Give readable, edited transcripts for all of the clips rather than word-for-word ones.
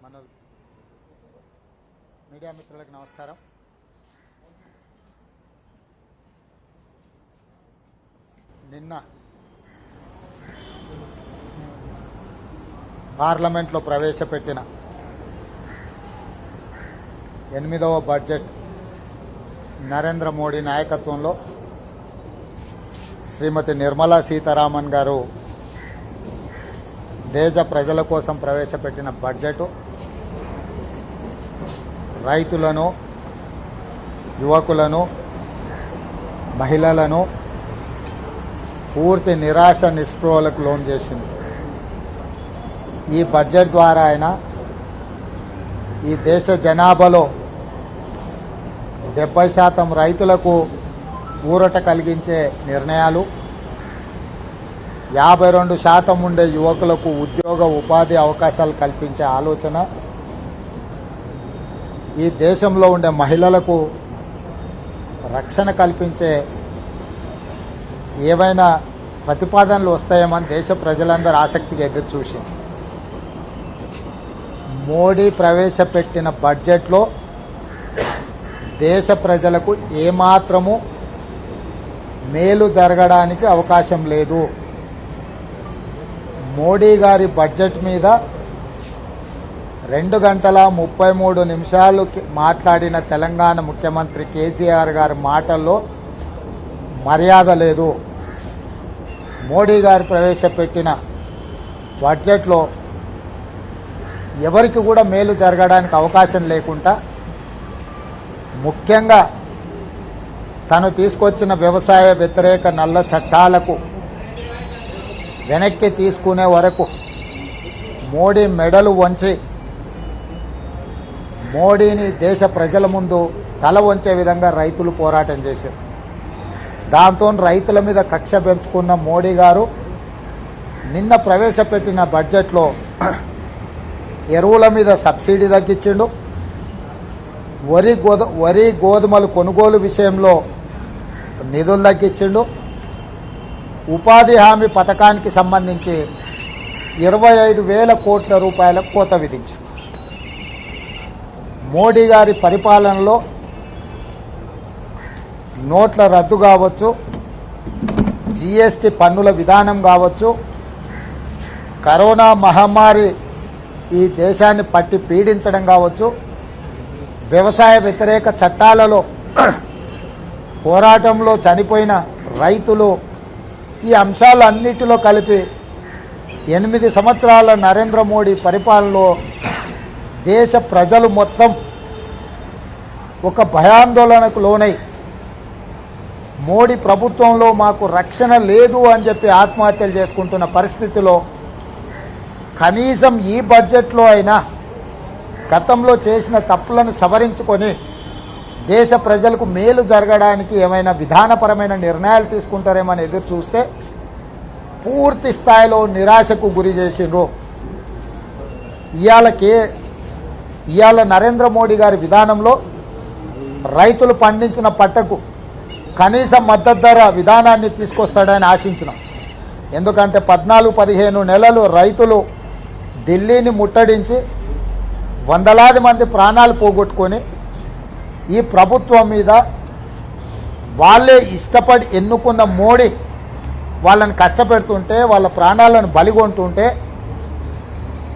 మన మీడియా మిత్రులకు నమస్కారం. నిన్న పార్లమెంట్లో ప్రవేశపెట్టిన 8వ బడ్జెట్ నరేంద్ర మోడీ నాయకత్వంలో శ్రీమతి నిర్మలా సీతారామన్ గారు దేశ ప్రజల కోసం ప్రవేశపెట్టిన బడ్జెట్ రైతులను, యువకులను, మహిళలను పూర్తి నిరాశ నిస్పృహలకు లోన్ చేసింది. ఈ బడ్జెట్ ద్వారా ఆయన ఈ దేశ జనాభాలో 70% రైతులకు ఊరట కలిగించే నిర్ణయాలు, 52% ఉండే యువకులకు ఉద్యోగ ఉపాధి అవకాశాలు కల్పించే ఆలోచన, ఈ దేశంలో ఉండే మహిళలకు రక్షణ కల్పించే ఏవైనా ప్రతిపాదనలు వస్తాయేమని దేశ ప్రజలందరూ ఆసక్తిగా ఎదురు చూసింది. మోడీ ప్రవేశపెట్టిన బడ్జెట్లో దేశ ప్రజలకు ఏమాత్రము మేలు జరగడానికి అవకాశం లేదు. మోడీ గారి బడ్జెట్ మీద 2 గంటల 33 నిమిషాలు మాట్లాడిన తెలంగాణ ముఖ్యమంత్రి కేసీఆర్ గారి మాటల్లో మర్యాద లేదు. మోడీ గారు ప్రవేశపెట్టిన బడ్జెట్లో ఎవరికి కూడా మేలు జరగడానికి అవకాశం లేకుండా, ముఖ్యంగా తను తీసుకొచ్చిన వ్యవసాయ వ్యతిరేక నల్ల చట్టాలకు వెనక్కి తీసుకునే వరకు మోడీ మెడలు వంచి మోడీని దేశ ప్రజల ముందు తల వంచే విధంగా రైతులు పోరాటం చేశారు. దాంతో రైతుల మీద కక్ష పెంచుకున్న మోడీ గారు నిన్న ప్రవేశపెట్టిన బడ్జెట్లో ఎరువుల మీద సబ్సిడీ తగ్గించిండు, వరి గోధుమలు కొనుగోలు విషయంలో నిధులు తగ్గించిండు, ఉపాధి హామీ పథకానికి సంబంధించి 25,000 కోట్ల రూపాయల కోత విధించారు. మోడీ గారి పరిపాలనలో నోట్ల రద్దు కావచ్చు, జీఎస్టీ పన్నుల విధానం కావచ్చు, కరోనా మహమ్మారి ఈ దేశాన్ని పట్టి పీడించడం కావచ్చు, వ్యవసాయ వ్యతిరేక చట్టాలలో పోరాటంలో చనిపోయిన రైతులు, ఈ అంశాలన్నిటిలో కలిపి 8 సంవత్సరాల నరేంద్ర మోడీ పరిపాలనలో దేశ ప్రజలు మొత్తం ఒక భయాందోళనకు లోనై మోడీ ప్రభుత్వంలో మాకు రక్షణ లేదు అని చెప్పి ఆత్మహత్యలు చేసుకుంటున్న పరిస్థితిలో కనీసం ఈ బడ్జెట్లో అయినా గతంలో చేసిన తప్పులను సవరించుకొని దేశ ప్రజలకు మేలు జరగడానికి ఏమైనా విధానపరమైన నిర్ణయాలు తీసుకుంటారేమని ఎదురు చూస్తే పూర్తి స్థాయిలో నిరాశకు గురి చేసిండ్రు. ఇవాళ నరేంద్ర మోడీ గారి విధానంలో రైతులు పండించిన పంటకు కనీస మద్దతు ధర విధానాన్ని తీసుకొస్తాడని ఆశించినాం. ఎందుకంటే 14-15 నెలలు రైతులు ఢిల్లీని ముట్టడించి వందలాది మంది ప్రాణాలు పోగొట్టుకొని ఈ ప్రభుత్వం మీద వాళ్ళే ఇష్టపడి ఎన్నుకున్న మోడీ వాళ్ళని కష్టపెడుతుంటే, వాళ్ళ ప్రాణాలను బలిగొంటుంటే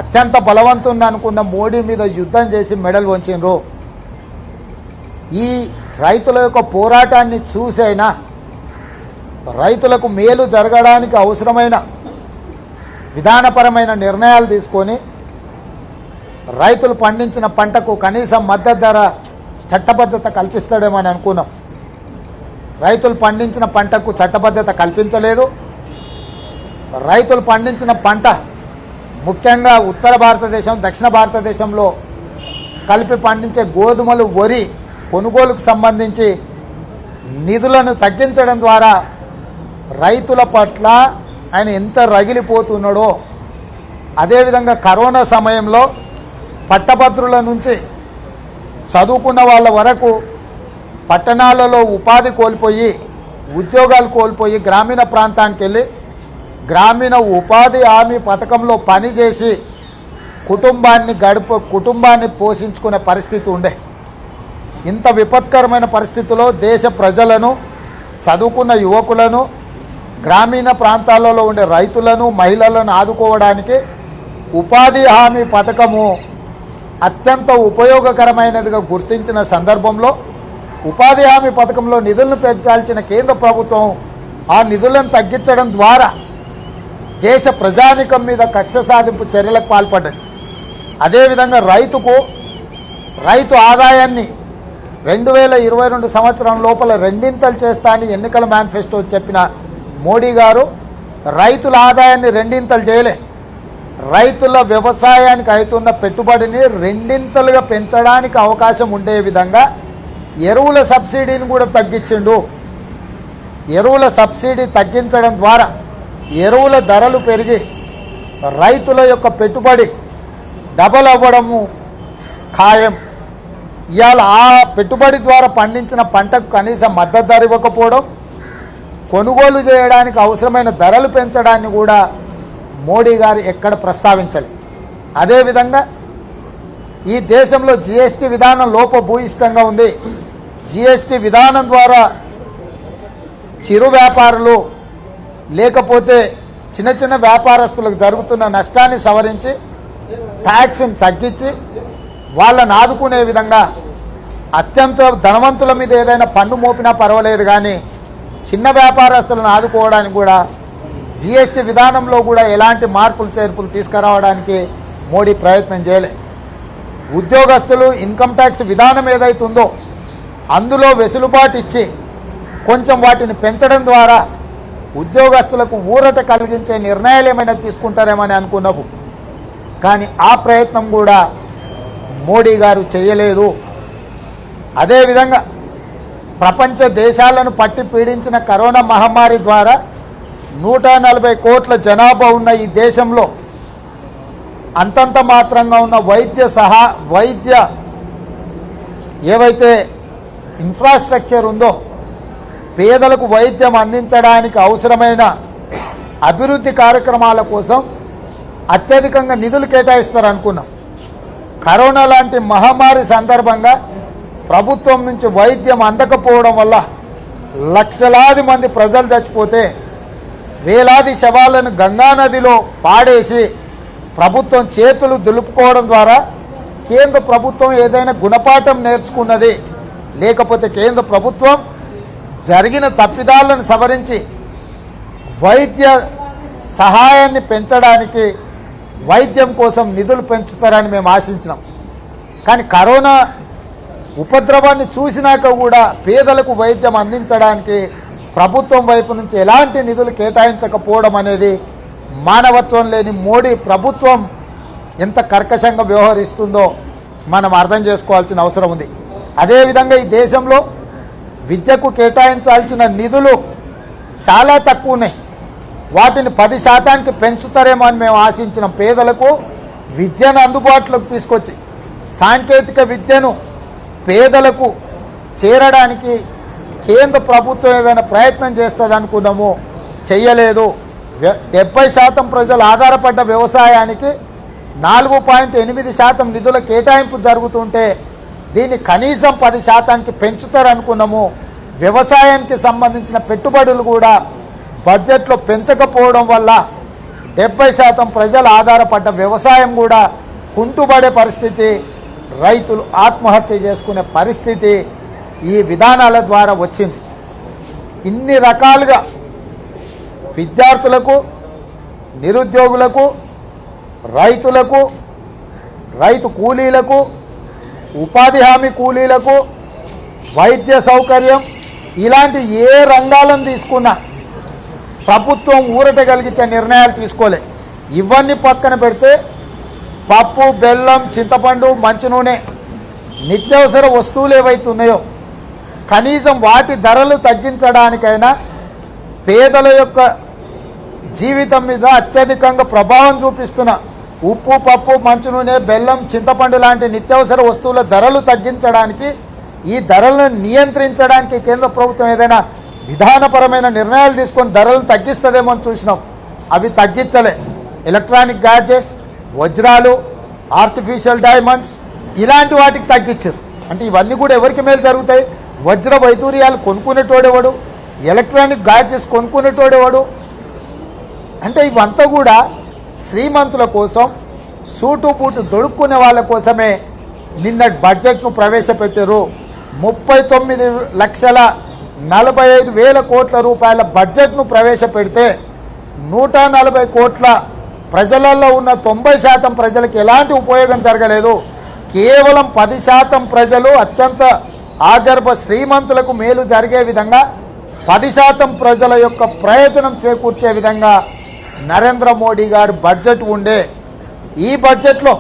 అత్యంత బలవంతుని అనుకున్న మోడీ మీద యుద్ధం చేసి మెడలు వంచిండ్రు. ఈ రైతుల యొక్క పోరాటాన్ని చూసైనా రైతులకు మేలు జరగడానికి అవసరమైన విధానపరమైన నిర్ణయాలు తీసుకొని రైతులు పండించిన పంటకు కనీసం మద్దతు ధర చట్టబద్ధత కల్పిస్తాడేమని అనుకున్నాం. రైతులు పండించిన పంటకు చట్టబద్ధత కల్పించలేదు. రైతులు పండించిన పంట ముఖ్యంగా ఉత్తర భారతదేశం, దక్షిణ భారతదేశంలో కలిపి పండించే గోధుమలు, వరి కొనుగోలుకు సంబంధించి నిధులను తగ్గించడం ద్వారా రైతుల పట్ల ఆయన ఎంత రగిలిపోతున్నాడో, అదేవిధంగా కరోనా సమయంలో పట్టభద్రుల నుంచి చదువుకున్న వాళ్ళ వరకు పట్టణాలలో ఉపాధి కోల్పోయి, ఉద్యోగాలు కోల్పోయి గ్రామీణ ప్రాంతానికి వెళ్ళి గ్రామీణ ఉపాధి హామీ పథకంలో పనిచేసి కుటుంబాన్ని పోషించుకునే పరిస్థితి ఉండే. ఇంత విపత్కరమైన పరిస్థితుల్లో దేశ ప్రజలను, చదువుకున్న యువకులను, గ్రామీణ ప్రాంతాలలో ఉండే రైతులను, మహిళలను ఆదుకోవడానికి ఉపాధి హామీ పథకము అత్యంత ఉపయోగకరమైనదిగా గుర్తించిన సందర్భంలో ఉపాధి హామీ పథకంలో నిధులను పెంచాల్సిన కేంద్ర ప్రభుత్వం ఆ నిధులను తగ్గించడం ద్వారా దేశ ప్రజానికం మీద కక్ష సాధింపు చర్యలకు పాల్పడ్డది. అదేవిధంగా రైతు ఆదాయాన్ని 2022 సంవత్సరం లోపల రెండింతలు చేస్తా అని ఎన్నికల మేనిఫెస్టో చెప్పిన మోడీ గారు రైతుల ఆదాయాన్ని రెండింతలు చేయలే. రైతుల వ్యవసాయానికి అవుతున్న పెట్టుబడిని రెండింతలుగా పెంచడానికి అవకాశం ఉండే విధంగా ఎరువుల సబ్సిడీని కూడా తగ్గించిండు. ఎరువుల సబ్సిడీ తగ్గించడం ద్వారా ఎరువుల ధరలు పెరిగి రైతుల యొక్క పెట్టుబడి డబల్ అవ్వడము ఖాయం. ఇవాళ ఆ పెట్టుబడి ద్వారా పండించిన పంటకు కనీస మద్దతు ధర ఇవ్వకపోవడం, కొనుగోలు చేయడానికి అవసరమైన ధరలు పెంచడాన్ని కూడా మోడీ గారు ఎక్కడ ప్రస్తావించలేదు. అదేవిధంగా ఈ దేశంలో జిఎస్టీ విధానం లోపభూయిష్టంగా ఉంది. జిఎస్టీ విధానం ద్వారా చిరు వ్యాపారులు లేకపోతే చిన్న చిన్న వ్యాపారస్తులకు జరుగుతున్న నష్టాన్ని సవరించి ట్యాక్స్ని తగ్గించి వాళ్ళని ఆదుకునే విధంగా అత్యంత ధనవంతుల మీద ఏదైనా పన్ను మోపినా పర్వాలేదు, కానీ చిన్న వ్యాపారస్తులను ఆదుకోవడానికి కూడా జిఎస్టీ విధానంలో కూడా ఎలాంటి మార్పులు చేర్పులు తీసుకురావడానికి మోడీ ప్రయత్నం చేయలే. ఉద్యోగస్తులు ఇన్కమ్ ట్యాక్స్ విధానం ఏదైతుందో అందులో వెసులుబాటు ఇచ్చి కొంచెం వాటిని పెంచడం ద్వారా ఉద్యోగస్తులకు ఊరట కలిగించే నిర్ణయాలు ఏమైనా తీసుకుంటారేమని అనుకున్నాము, కానీ ఆ ప్రయత్నం కూడా మోడీ గారు చేయలేదు. అదేవిధంగా ప్రపంచ దేశాలను పట్టి పీడించిన కరోనా మహమ్మారి ద్వారా 140 కోట్ల జనాభా ఉన్న ఈ దేశంలో అంతంత మాత్రంగా ఉన్న వైద్య ఏవైతే ఇన్ఫ్రాస్ట్రక్చర్ ఉందో పేదలకు వైద్యం అందించడానికి అవసరమైన అభివృద్ధి కార్యక్రమాల కోసం అత్యధికంగా నిధులు కేటాయిస్తారు అనుకున్నాం. కరోనా లాంటి మహమ్మారి సందర్భంగా ప్రభుత్వం నుంచి వైద్యం అందకపోవడం వల్ల లక్షలాది మంది ప్రజలు చచ్చిపోతే వేలాది శవాలను గంగానదిలో పాడేసి ప్రభుత్వం చేతులు దులుపుకోవడం ద్వారా కేంద్ర ప్రభుత్వం ఏదైనా గుణపాఠం నేర్చుకున్నది, లేకపోతే కేంద్ర ప్రభుత్వం జరిగిన తప్పిదాలను సవరించి వైద్య సహాయాన్ని పెంచడానికి వైద్యం కోసం నిధులు పెంచుతారని మేము ఆశించినాం. కానీ కరోనా ఉపద్రవాన్ని చూసినాక కూడా పేదలకు వైద్యం అందించడానికి ప్రభుత్వం వైపు నుంచి ఎలాంటి నిధులు కేటాయించకపోవడం అనేది మానవత్వం లేని మోడీ ప్రభుత్వం ఎంత కర్కశంగా వ్యవహరిస్తుందో మనం అర్థం చేసుకోవాల్సిన అవసరం ఉంది. అదేవిధంగా ఈ దేశంలో విద్యకు కేటాయించాల్సిన నిధులు చాలా తక్కువ ఉన్నాయి. వాటిని 10% పెంచుతారేమో అని మేము ఆశించిన పేదలకు విద్యను అందుబాటులోకి తీసుకొచ్చి సాంకేతిక విద్యను పేదలకు చేరడానికి కేంద్ర ప్రభుత్వం ఏదైనా ప్రయత్నం చేస్తుంది అనుకున్నాము, చెయ్యలేదు. 70% ప్రజలు ఆధారపడ్డ వ్యవసాయానికి 4.8% నిధుల కేటాయింపు జరుగుతుంటే దీన్ని కనీసం 10%కి పెంచుతారనుకున్నాము. వ్యవసాయానికి సంబంధించిన పెట్టుబడులు కూడా బడ్జెట్లో పెంచకపోవడం వల్ల 70% ప్రజలు ఆధారపడ్డ వ్యవసాయం కూడా కుంటుపడే పరిస్థితి, రైతులు ఆత్మహత్య చేసుకునే పరిస్థితి ఈ విధానాల ద్వారా వచ్చింది. ఇన్ని రకాలుగా విద్యార్థులకు, నిరుద్యోగులకు, రైతులకు, రైతు కూలీలకు, ఉపాధి హామీ కూలీలకు, వైద్య సౌకర్యం, ఇలాంటి ఏ రంగాలను తీసుకున్నా ప్రభుత్వం ఊరట కలిగించే నిర్ణయాలు తీసుకోలే. ఇవన్నీ పక్కన పెడితే పప్పు, బెల్లం, చింతపండు, మంచి నూనె, నిత్యావసర వస్తువులు ఏవైతే ఉన్నాయో కనీసం వాటి ధరలు తగ్గించడానికైనా పేదల యొక్క జీవితం మీద అత్యధికంగా ప్రభావం చూపిస్తున్న ఉప్పు, పప్పు, మంచి నూనె, బెల్లం, చింతపండు లాంటి నిత్యావసర వస్తువుల ధరలు తగ్గించడానికి, ఈ ధరలను నియంత్రించడానికి కేంద్ర ప్రభుత్వం ఏదైనా విధానపరమైన నిర్ణయాలు తీసుకొని ధరలను తగ్గిస్తుందేమో అని చూసినాం. అవి తగ్గించలే. ఎలక్ట్రానిక్ గ్యాడ్జెట్స్, వజ్రాలు, ఆర్టిఫిషియల్ డైమండ్స్ ఇలాంటి వాటికి తగ్గించారు. అంటే ఇవన్నీ కూడా ఎవరికి మేలు జరుగుతాయి? వజ్ర వైదూర్యాలు కొనుక్కునేటోడేవాడు, ఎలక్ట్రానిక్ గాడ్జెట్స్ కొనుక్కునేటోడేవాడు. అంటే ఇవంతా కూడా శ్రీమంతుల కోసం, సూటు బూటు దొడుక్కునే వాళ్ళ కోసమే నిన్నటి బడ్జెట్ను ప్రవేశపెట్టారు. 39,45,000 కోట్ల రూపాయల బడ్జెట్ను ప్రవేశపెడితే 140 కోట్ల ప్రజలలో ఉన్న 90% ప్రజలకు ఎలాంటి ఉపయోగం జరగలేదు. కేవలం 10% ప్రజలు అత్యంత ఆగర్భ శ్రీమంతులకు మేలు జరిగే విధంగా 10% ప్రజల యొక్క ప్రయోజనం చేకూర్చే విధంగా నరేంద్ర మోడీ గారు బడ్జెట్ ఉండే. ఈ బడ్జెట్లో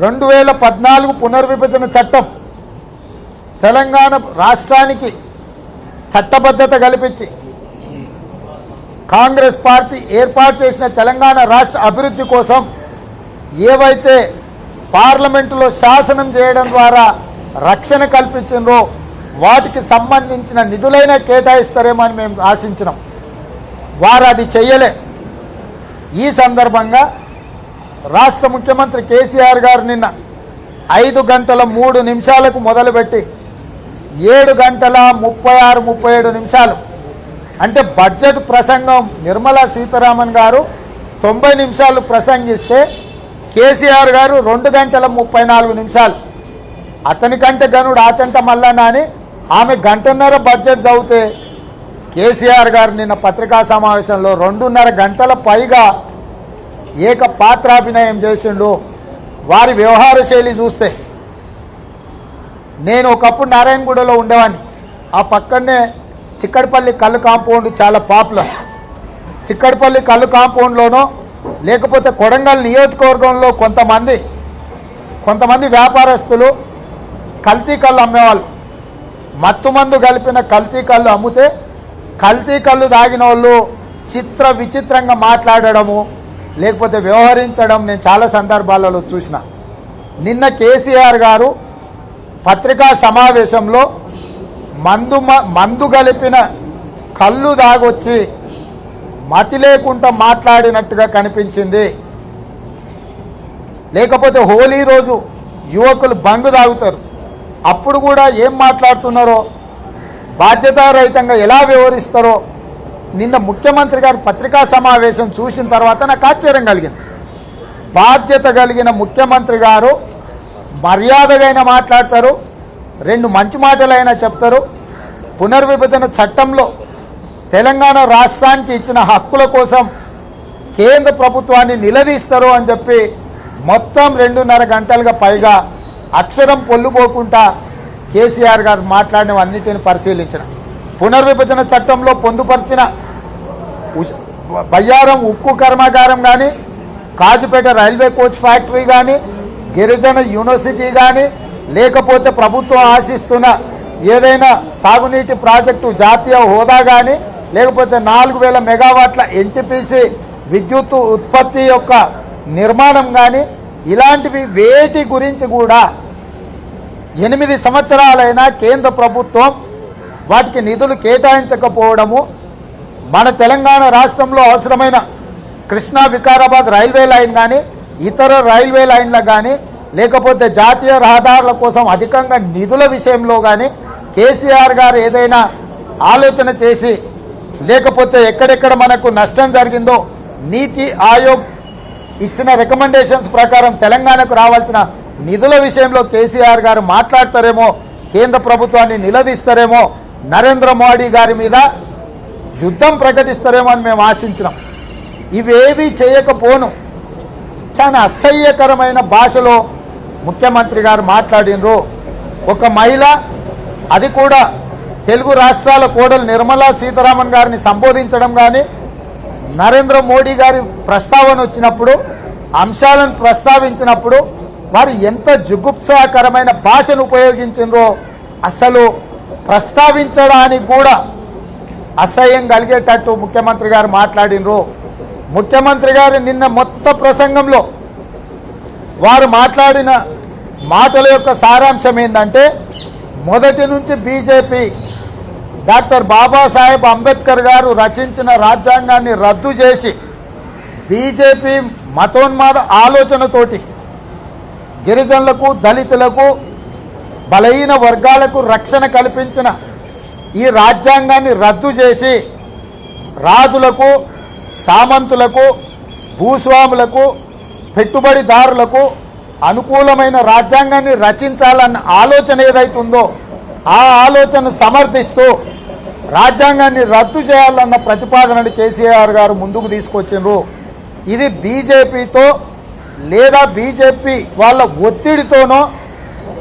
2014 పునర్విభజన చట్టం తెలంగాణ రాష్ట్రానికి చట్టబద్ధత కల్పించి కాంగ్రెస్ పార్టీ ఏర్పాటు చేసిన తెలంగాణ రాష్ట్ర అభివృద్ధి కోసం ఏవైతే పార్లమెంటులో శాసనం చేయడం ద్వారా రక్షణ కల్పించిందో వాటికి సంబంధించిన నిధులైనా కేటాయిస్తారేమో అని మేము ఆశించినాం. వారు అది చెయ్యలే. ఈ సందర్భంగా రాష్ట్ర ముఖ్యమంత్రి కేసీఆర్ గారు నిన్న 5:03 మొదలుపెట్టి 7:36-37 అంటే బడ్జెట్ ప్రసంగం నిర్మలా సీతారామన్ గారు 90 నిమిషాలు ప్రసంగిస్తే కేసీఆర్ గారు 2:34. అతనికంటే గనుడు ఆచంట మల్లన్న అని ఆమె గంటన్నర బడ్జెట్ చదివితే కేసీఆర్ గారు నిన్న పత్రికా సమావేశంలో 2.5 గంటల పైగా ఏక పాత్రాభినయం చేసిండు. వారి వ్యవహార శైలి చూస్తే నేను ఒకప్పుడు నారాయణగూడలో ఉండేవాడిని. ఆ పక్కనే చిక్కడపల్లి కళ్ళు కాంపౌండ్ చాలా పాపులర్. చిక్కడపల్లి కళ్ళు కాంపౌండ్లోనో లేకపోతే కొడంగల్ నియోజకవర్గంలో కొంతమంది వ్యాపారస్తులు కల్తీ కళ్ళు అమ్మేవాళ్ళు. మత్తుమందు కలిపిన కల్తీ కళ్ళు అమ్మితే కల్తీ కళ్ళు తాగిన వాళ్ళు విచిత్రంగా మాట్లాడడము లేకపోతే వ్యవహరించడం నేను చాలా సందర్భాలలో చూసిన. నిన్న కేసీఆర్ గారు పత్రికా సమావేశంలో మందు కలిపిన కళ్ళు దాగొచ్చి మతి లేకుండా మాట్లాడినట్టుగా కనిపించింది. లేకపోతే హోలీ రోజు యువకులు బంగు తాగుతారు, అప్పుడు కూడా ఏం మాట్లాడుతున్నారో బాధ్యతారహితంగా ఎలా వ్యవహరిస్తారో నిన్న ముఖ్యమంత్రి గారు పత్రికా సమావేశం చూసిన తర్వాత నాకు ఆశ్చర్యం కలిగింది. బాధ్యత కలిగిన ముఖ్యమంత్రి గారు మర్యాదగా మాట్లాడతారు, 2 మంచి మాటలైనా చెప్తారు. పునర్విభజన చట్టంలో తెలంగాణ రాష్ట్రానికి ఇచ్చిన హక్కుల కోసం కేంద్ర ప్రభుత్వాన్ని నిలదీస్తారు అని చెప్పి మొత్తం 2.5 గంటలుగా పైగా అక్షరం పొల్లుపోకుండా కేసీఆర్ గారు మాట్లాడినవన్నిటిని పరిశీలించిన. పునర్విభజన చట్టంలో పొందుపరిచిన బయ్యారం ఉక్కు కర్మాగారం కానీ, కాజుపేట రైల్వే కోచ్ ఫ్యాక్టరీ కానీ, గిరిజన యూనివర్సిటీ కానీ, లేకపోతే ప్రభుత్వం ఆశిస్తున్న ఏదైనా సాగునీటి ప్రాజెక్టు జాతీయ హోదా కానీ, లేకపోతే 4000 మెగావాట్ల ఎన్టీపీసీ విద్యుత్ ఉత్పత్తి యొక్క నిర్మాణం కానీ, ఇలాంటివి వేటి గురించి కూడా 8 సంవత్సరాలైనా కేంద్ర ప్రభుత్వం వాటికి నిధులు కేటాయించకపోవడము, మన తెలంగాణ రాష్ట్రంలో అవసరమైన కృష్ణా వికారాబాద్ రైల్వే లైన్ కానీ, ఇతర రైల్వే లైన్లకు కానీ, లేకపోతే జాతీయ రహదారుల కోసం అధికంగా నిధుల విషయంలో కానీ కేసీఆర్ గారు ఏదైనా ఆలోచన చేసి, లేకపోతే ఎక్కడెక్కడ మనకు నష్టం జరిగిందో నీతి ఆయోగ్ ఇచ్చిన రికమెండేషన్స్ ప్రకారం తెలంగాణకు రావాల్సిన నిధుల విషయంలో కేసీఆర్ గారు మాట్లాడతారేమో, కేంద్ర ప్రభుత్వాన్ని నిలదీస్తారేమో, నరేంద్ర మోడీ గారి మీద యుద్ధం ప్రకటిస్తారేమో అని మేము ఆశించినాం. ఇవేవి చేయకపోను చాలా అసహ్యకరమైన భాషలో ముఖ్యమంత్రి గారు మాట్లాడినరు. ఒక మహిళ, అది కూడా తెలుగు రాష్ట్రాల కోడలు నిర్మలా సీతారామన్ గారిని సంబోధించడం కానీ, నరేంద్ర మోడీ గారి ప్రస్తావన వచ్చినప్పుడు, అంశాలను ప్రస్తావించినప్పుడు వారు ఎంత జుగుప్సాకరమైన భాషను ఉపయోగించినరో అసలు ప్రస్తావించడానికి కూడా అసహ్యం కలిగేటట్టు ముఖ్యమంత్రి గారు మాట్లాడినరు. ముఖ్యమంత్రి గారు నిన్న మొత్తం ప్రసంగంలో వారు మాట్లాడిన మాటల యొక్క సారాంశం ఏంటంటే, మొదటి నుంచి బీజేపీ డాక్టర్ బాబాసాహెబ్ అంబేద్కర్ గారు రచించిన రాజ్యాంగాన్ని రద్దు చేసి బీజేపీ మతోన్మాద ఆలోచనతోటి గిరిజనులకు, దళితులకు, బలహీన వర్గాలకు రక్షణ కల్పించిన ఈ రాజ్యాంగాన్ని రద్దు చేసి రాజులకు, సామంతులకు, భూస్వాములకు, పెట్టుబడిదారులకు అనుకూలమైన రాజ్యాంగాన్ని రచించాలన్న ఆలోచన ఏదైతుందో ఆ ఆలోచన సమర్థిస్తూ రాజ్యాంగాన్ని రద్దు చేయాలన్న ప్రతిపాదనని కేసీఆర్ గారు ముందుకు తీసుకొచ్చిండ్రు. ఇది బీజేపీతో లేదా బీజేపీ వాళ్ళ ఒత్తిడితోనో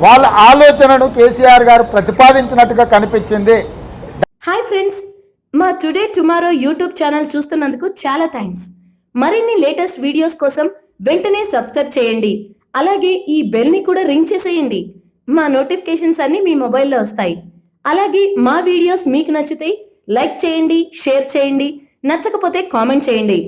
వాళ్ళ ఆలోచనను కేసీఆర్ గారు ప్రతిపాదించినట్టుగా కనిపించింది. హాయ్ ఫ్రెండ్స్, మా టుడే టుమారో యూట్యూబ్ ఛానల్ చూస్తున్నందుకు చాలా థ్యాంక్స్. మరిన్ని లేటెస్ట్ వీడియోస్ కోసం వెంటనే సబ్స్క్రైబ్ చేయండి. అలాగే ఈ బెల్ ని కూడా రింగ్ చేసేయండి. మా నోటిఫికేషన్స్ అన్ని మీ మొబైల్లో వస్తాయి. అలాగే మా వీడియోస్ మీకు నచ్చితే లైక్ చేయండి, షేర్ చేయండి, నచ్చకపోతే కామెంట్ చేయండి.